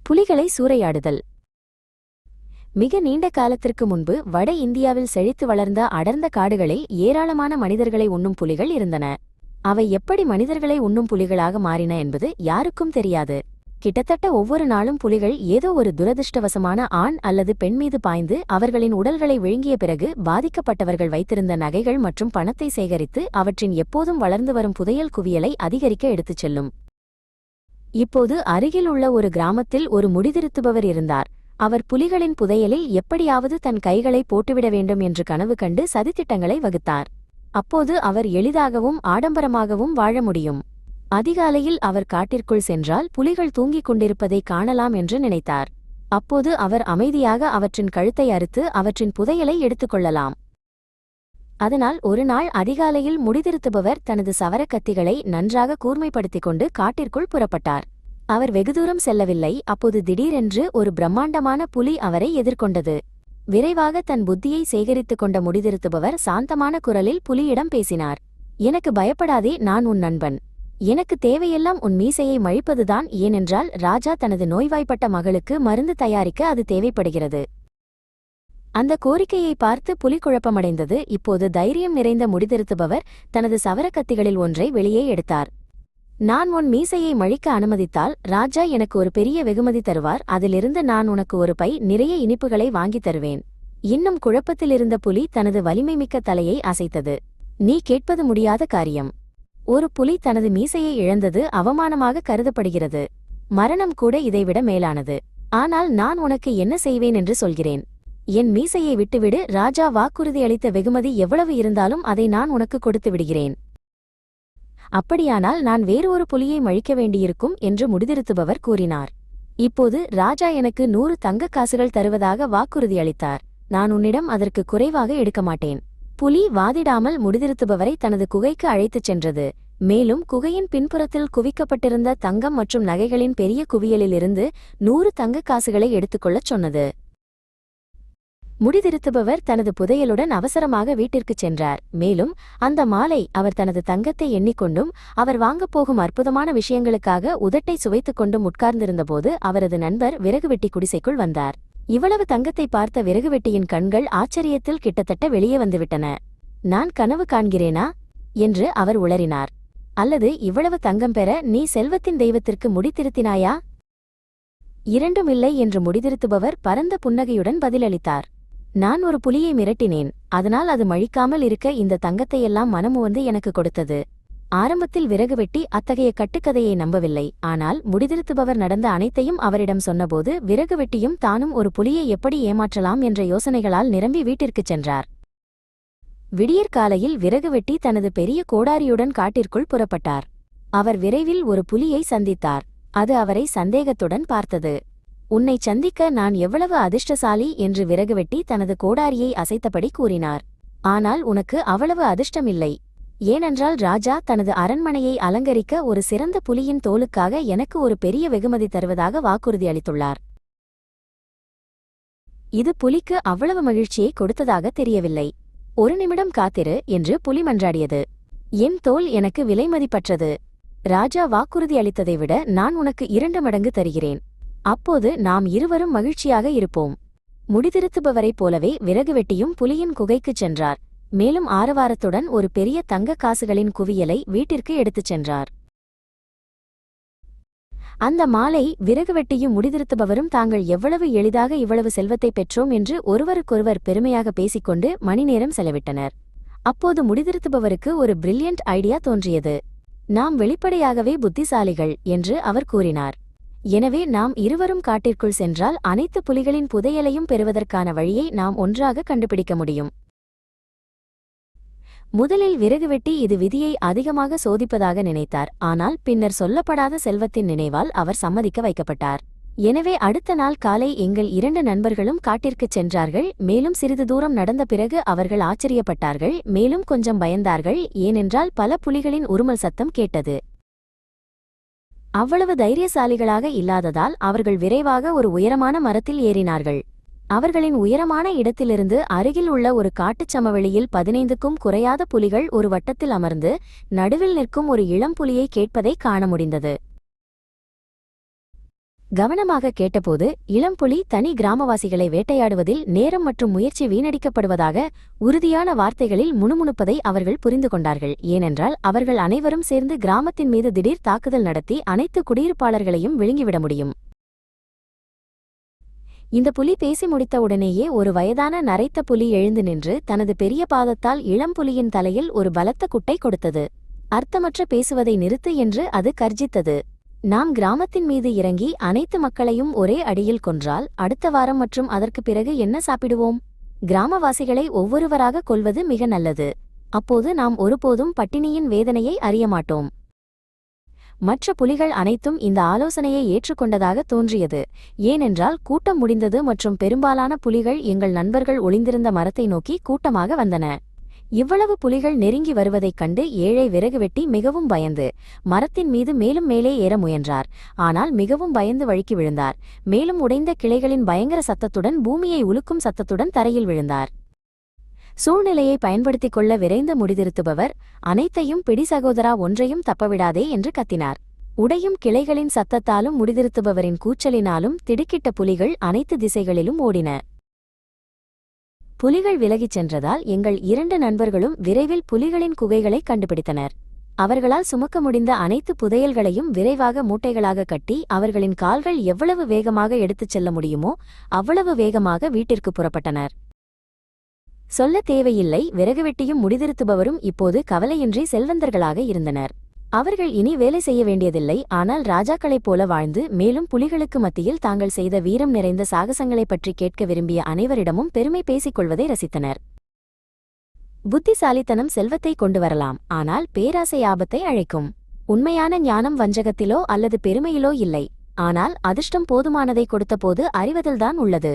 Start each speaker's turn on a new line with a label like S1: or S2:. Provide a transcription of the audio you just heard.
S1: புலிகளை சூறையாடுதல். மிக நீண்ட காலத்திற்கு முன்பு வட இந்தியாவில் செழித்து வளர்ந்த அடர்ந்த காடுகளில் ஏராளமான மனிதர்களை உண்ணும் புலிகள் இருந்தன. அவை எப்படி மனிதர்களை உண்ணும் புலிகளாக மாறின என்பது யாருக்கும் தெரியாது. கிட்டத்தட்ட ஒவ்வொரு நாளும் புலிகள் ஏதோ ஒரு துரதிருஷ்டவசமான ஆண் அல்லது பெண் மீது பாய்ந்து அவர்களின் உடல்களை விழுங்கிய பிறகு பாதிக்கப்பட்டவர்கள் வைத்திருந்த நகைகள் மற்றும் பணத்தை சேகரித்து அவற்றின் எப்போதும் வளர்ந்து வரும் புதையல் குவியலை அதிகரிக்க எடுத்துச் செல்லும். இப்போது அருகில் உள்ள ஒரு கிராமத்தில் ஒரு முடிதிருத்துபவர் இருந்தார். அவர் புலிகளின் புதையலில் எப்படியாவது தன் கைகளை போட்டுவிட வேண்டும் என்று கனவு கண்டு சதித்திட்டங்களை வகுத்தார். அப்போது அவர் எளிதாகவும் ஆடம்பரமாகவும் வாழ முடியும். அதிகாலையில் அவர் காட்டிற்குள் சென்றால் புலிகள் தூங்கிக் கொண்டிருப்பதை காணலாம் என்று நினைத்தார். அப்போது அவர் அமைதியாக அவற்றின் கழுத்தை அறுத்து அவற்றின் புதையலை எடுத்துக்கொள்ளலாம். அதனால் ஒரு நாள் அதிகாலையில் முடிதிருத்துபவர் தனது சவரக்கத்திகளை நன்றாக கூர்மைப்படுத்திக் கொண்டு காட்டிற்குள் புறப்பட்டார். அவர் வெகுதூரம் செல்லவில்லை. அப்போது திடீரென்று ஒரு பிரம்மாண்டமான புலி அவரை எதிர்கொண்டது. விரைவாக தன் புத்தியை சேகரித்துக் கொண்ட முடிதிருத்துபவர் சாந்தமான குரலில் புலியிடம் பேசினார். எனக்கு பயப்படாதே, நான் உன் நண்பன். எனக்கு தேவையெல்லாம் உன் மீசையை மழிப்பதுதான். ஏனென்றால் ராஜா தனது நோய்வாய்ப்பட்ட மகளுக்கு மருந்து தயாரிக்க அது தேவைப்படுகிறது. அந்த கோரிக்கையை பார்த்து புலி குழப்பமடைந்தது. இப்போது தைரியம் நிறைந்த முடிதிருத்துபவர் தனது சவரக்கத்திகளில் ஒன்றை வெளியே எடுத்தார். நான் உன் மீசையை மழிக்க அனுமதித்தால் ராஜா எனக்கு ஒரு பெரிய வெகுமதி தருவார். அதிலிருந்து நான் உனக்கு ஒரு பை நிறைய இனிப்புகளை வாங்கித் தருவேன். இன்னும் குழப்பத்திலிருந்த புலி தனது வலிமைமிக்க தலையை அசைத்தது. நீ கேட்பது முடியாத காரியம். ஒரு புலி தனது மீசையை இழந்தது அவமானமாக கருதப்படுகிறது. மரணம் கூட இதைவிட மேலானது. ஆனால் நான் உனக்கு என்ன செய்வேன் என்று சொல்கிறேன். என் மீசையை விட்டுவிடு. ராஜா வாக்குறுதி அளித்த வெகுமதி எவ்வளவு இருந்தாலும் அதை நான் உனக்கு கொடுத்து விடுகிறேன். அப்படியானால் நான் வேறு ஒரு புலியை மழிக்க வேண்டியிருக்கும் என்று முடிதிருத்துபவர் கூறினார். இப்போது ராஜா எனக்கு 100 தங்கக் காசுகள் தருவதாக வாக்குறுதி அளித்தார். நான் உன்னிடம் அதற்கு குறைவாக எடுக்க மாட்டேன். புலி வாதிடாமல் முடிதிருத்துபவரை தனது குகைக்கு அழைத்துச் சென்றது. மேலும் குகையின் பின்புறத்தில் குவிக்கப்பட்டிருந்த தங்கம் மற்றும் நகைகளின் பெரிய குவியலிலிருந்து 100 தங்கக் காசுகளை எடுத்துக்கொள்ளச் சொன்னது. முடிதிருத்துபவர் தனது புதையலுடன் அவசரமாக வீட்டிற்குச் சென்றார். மேலும் அந்த மாலை அவர் தனது தங்கத்தை எண்ணிக்கொண்டும் அவர் வாங்கப்போகும் அற்புதமான விஷயங்களுக்காக உதட்டை சுவைத்துக் கொண்டும் உட்கார்ந்திருந்தபோது அவரது நண்பர் விறகுவெட்டி குடிசைக்குள் வந்தார். இவ்வளவு தங்கத்தை பார்த்த விறகுவெட்டியின் கண்கள் ஆச்சரியத்தில் கிட்டத்தட்ட வெளியே வந்துவிட்டன. நான் கனவு காண்கிறேனா என்று அவர் உளறினார். அல்லது இவ்வளவு தங்கம் பெற நீ செல்வத்தின் தெய்வத்திற்கு முடித்திருத்தினாயா? இரண்டுமில்லை என்று முடிதிருத்துபவர் பரந்த புன்னகையுடன் பதிலளித்தார். நான் ஒரு புலியை மிரட்டினேன். அதனால் அது மழிக்காமல் இருக்க இந்த தங்கத்தையெல்லாம் மனமுவந்து எனக்கு கொடுத்தது. ஆரம்பத்தில் விறகுவெட்டி அத்தகைய கட்டுக்கதையை நம்பவில்லை. ஆனால் முடிதிருத்துபவர் நடந்த அனைத்தையும் அவரிடம் சொன்னபோது விறகுவெட்டியும் தானும் ஒரு புலியை எப்படி ஏமாற்றலாம் என்ற யோசனைகளால் நிரம்பி வீட்டிற்குச் சென்றார். விடியற்காலையில் விறகுவெட்டி தனது பெரிய கோடாரியுடன் காட்டிற்குள் புறப்பட்டார். அவர் விரைவில் ஒரு புலியை சந்தித்தார். அது அவரை சந்தேகத்துடன் பார்த்தது. உன்னை சந்திக்க நான் எவ்வளவு அதிர்ஷ்டசாலி என்று விறகுவெட்டி தனது கோடாரியை அசைத்தபடி கூறினார். ஆனால் உனக்கு அவ்வளவு அதிர்ஷ்டமில்லை. ஏனென்றால் ராஜா தனது அரண்மனையை அலங்கரிக்க ஒரு சிறந்த புலியின் தோலுக்காக எனக்கு ஒரு பெரிய வெகுமதி தருவதாக வாக்குறுதி அளித்துள்ளார். இது புலிக்கு அவ்வளவு மகிழ்ச்சியை கொடுத்ததாக தெரியவில்லை. ஒரு நிமிடம் காத்திரு என்று புலி மன்றாடியது. என் தோல் எனக்கு விலைமதிப்பற்றது. ராஜா வாக்குறுதி அளித்ததை விட நான் உனக்கு 2 மடங்கு தருகிறேன். அப்போது நாம் இருவரும் மகிழ்ச்சியாக இருப்போம். முடிதிருத்துபவரைப் போலவே விறகுவெட்டியும் புலியின் குகைக்குச் சென்றார். மேலும் ஆரவாரத்துடன் ஒரு பெரிய தங்கக் காசுகளின் குவியலை வீட்டிற்கு எடுத்துச் சென்றார். அந்த மாலை விறகுவெட்டியும் முடிதிருத்துபவரும் தாங்கள் எவ்வளவு எளிதாக இவ்வளவு செல்வத்தை பெற்றோம் என்று ஒருவருக்கொருவர் பெருமையாக பேசிக்கொண்டு மணிநேரம் செலவிட்டனர். அப்போது முடிதிருத்துபவருக்கு ஒரு பிரில்லியன்ட் ஐடியா தோன்றியது. நாம் வெளிப்படையாகவே புத்திசாலிகள் என்று அவர் கூறினார். எனவே நாம் இருவரும் காட்டிற்குள் சென்றால் அனைத்து புலிகளின் புதையலையும் பெறுவதற்கான வழியை நாம் ஒன்றாக கண்டுபிடிக்க முடியும். முதலில் விறகுவெட்டி இது விதியை அதிகமாக சோதிப்பதாக நினைத்தார். ஆனால் பின்னர் சொல்லப்படாத செல்வத்தின் நினைவால் அவர் சம்மதிக்க வைக்கப்பட்டார். எனவே அடுத்த நாள் காலை எங்கள் 2 நண்பர்களும் காட்டிற்குச் சென்றார்கள். மேலும் சிறிது தூரம் நடந்த பிறகு அவர்கள் ஆச்சரியப்பட்டார்கள். மேலும் கொஞ்சம் பயந்தார்கள். ஏனென்றால் பல புலிகளின் உருமல் சத்தம் கேட்டது. அவ்வளவு தைரியசாலிகளாக இல்லாததால் அவர்கள் விரைவாக ஒரு உயரமான மரத்தில் ஏறினார்கள். அவர்களின் உயரமான இடத்திலிருந்து அருகில் உள்ள ஒரு காட்டுச் சமவெளியில் 15க்கும் குறையாத புலிகள் ஒரு வட்டத்தில் அமர்ந்து நடுவில் நிற்கும் ஒரு இளம் புலியை கேட்பதை காண முடிந்தது. கவனமாக கேட்டபோது இளம்புலி தனி கிராமவாசிகளை வேட்டையாடுவதில் நேரம் மற்றும் முயற்சி வீணடிக்கப்படுவதாக உறுதியான வார்த்தைகளில் முணுமுணுப்பதை அவர்கள் புரிந்து கொண்டார்கள். ஏனென்றால் அவர்கள் அனைவரும் சேர்ந்து கிராமத்தின் மீது திடீர் தாக்குதல் நடத்தி அனைத்து குடியிருப்பாளர்களையும் விழுங்கிவிட முடியும். இந்த புலி பேசி முடித்த உடனேயே ஒரு வயதான நரைத்த புலி எழுந்து நின்று தனது பெரிய பாதத்தால் இளம்புலியின் தலையில் ஒரு பலத்த குட்டை கொடுத்தது. அர்த்தமற்ற பேசுவதை நிறுத்து என்று அது கர்ஜித்தது. நாம் கிராமத்தின் மீது இறங்கி அனைத்து மக்களையும் ஒரே அடியில் கொன்றால் அடுத்த வாரம் மற்றும் அதற்கு பிறகு என்ன சாப்பிடுவோம்? கிராமவாசிகளை ஒவ்வொருவராக கொல்வது மிக நல்லது. அப்போது நாம் ஒருபோதும் பட்டினியின் வேதனையை அறிய மாட்டோம். மற்ற புலிகள் அனைத்தும் இந்த ஆலோசனையை ஏற்றுக்கொண்டதாக தோன்றியது. ஏனென்றால் கூட்டம் முடிந்தது மற்றும் பெரும்பாலான புலிகள் எங்கள் நண்பர்கள் ஒளிந்திருந்த மரத்தை நோக்கி கூட்டமாக வந்தன. இவ்வளவு புலிகள் நெருங்கி வருவதைக் கண்டு ஏழை விறகு வெட்டி மிகவும் பயந்து மரத்தின் மீது மேலும் மேலே ஏற முயன்றார். ஆனால் மிகவும் பயந்து வழுக்கி விழுந்தார். மேலும் உடைந்த கிளைகளின் பயங்கர சத்தத்துடன் பூமியை உலுக்கும் சத்தத்துடன் தரையில் விழுந்தார். சூழ்நிலையை பயன்படுத்திக் கொள்ள விரைந்து முடிதிருத்துபவர், அனைத்தையும் பிடி சகோதரா, ஒன்றையும் தப்பவிடாதே என்று கத்தினார். உடையும் கிளைகளின் சத்தத்தாலும் முடிதிருத்துபவரின் கூச்சலினாலும் திடுக்கிட்ட புலிகள் அனைத்து திசைகளிலும் ஓடின. புலிகள் விலகிச் சென்றதால் எங்கள் 2 நண்பர்களும் விரைவில் புலிகளின் குகைகளை கண்டுபிடித்தனர். அவர்களால் சுமக்க முடிந்த அனைத்து புதையல்களையும் விரைவாக மூட்டைகளாக கட்டி அவர்களின் கால்கள் எவ்வளவு வேகமாக எடுத்துச் செல்ல முடியுமோ அவ்வளவு வேகமாக வீட்டிற்கு புறப்பட்டனர். சொல்ல தேவையில்லை, விறகுவெட்டியும் முடிதிருத்துபவரும் இப்போது கவலையின்றி செல்வந்தர்களாக இருந்தனர். அவர்கள் இனி வேலை செய்ய வேண்டியதில்லை. ஆனால் ராஜாக்களைப் போல வாழ்ந்து மேலும் புலிகளுக்கு மத்தியில் தாங்கள் செய்த வீரம் நிறைந்த சாகசங்களைப் பற்றி கேட்க விரும்பிய அனைவரிடமும் பெருமை பேசிக் கொள்வதை ரசித்தனர். புத்திசாலித்தனம் செல்வத்தை கொண்டு வரலாம், ஆனால் பேராசை ஆபத்தை அழைக்கும். உண்மையான ஞானம் வஞ்சகத்திலோ அல்லது பெருமையிலோ இல்லை, ஆனால் அதிர்ஷ்டம் போதுமானதை கொடுத்தபோது அறிவதில்தான் உள்ளது.